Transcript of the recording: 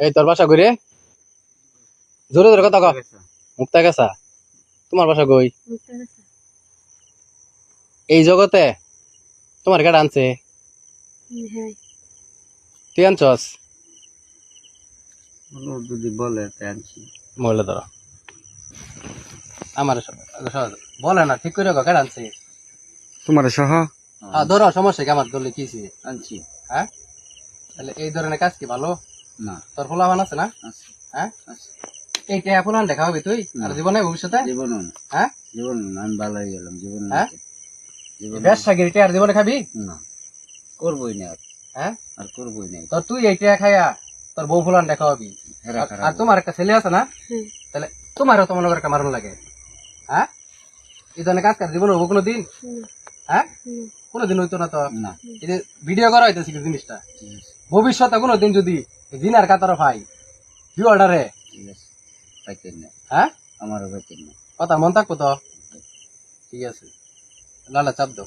এই তোর বাসা ঘুরে জোরে জোরে কথা কও। মুক্তা গেছা তোমার বাসা কই? এই জগতে তোমার কেডা আনছে? তুই আনছস? যদি বলে তাই আনছি। মহিলা ধরো আমার বলে না ঠিক করে কেডা আনছে? তোমার সহ ধরো সমস্যা কি আমার দলে কি আনছি। হ্যাঁ তাহলে এই ধরনের কাজ কি ভালো না তোর পোলাপান আছে না? আছে হ্যাঁ আছে। এই টেয়া পোলাপান দেখা হবে তুই আর জীবনে ভবিষ্যতে? জীবনও না হ্যাঁ জীবন না, আমি ভালো হয়ে গেলাম জীবন না। হ্যাঁ জীবন ব্যবসা গিরি টেয়ার জীবনে খাবি? না করবোই না আর। হ্যাঁ আর করবোই না। তোর তুই এই টেয়া খাইয়া তোর বউ ফুলান দেখা হবি আর তোমার একটা ছেলে আছে না? তাহলে তোমারও তো মনে করে একটা মারণ লাগে। হ্যাঁ এই ধরনের কাজ কার জীবনে হবো কোনোদিন? হ্যাঁ কোনোদিন হইতো না তো। না এই যে ভিডিও করা হইতেছে কি জিনিসটা ঠিক আছে ভবিষ্যতে কোনোদিন যদি জিনার কাতার ভাই ভিউ অর্ডারে ঠিক আছে পাইতেন না হ্যাঁ আমারও পাইতেন না। কথা মন থাকবো তো ঠিক আছে লালা চাপ দাও।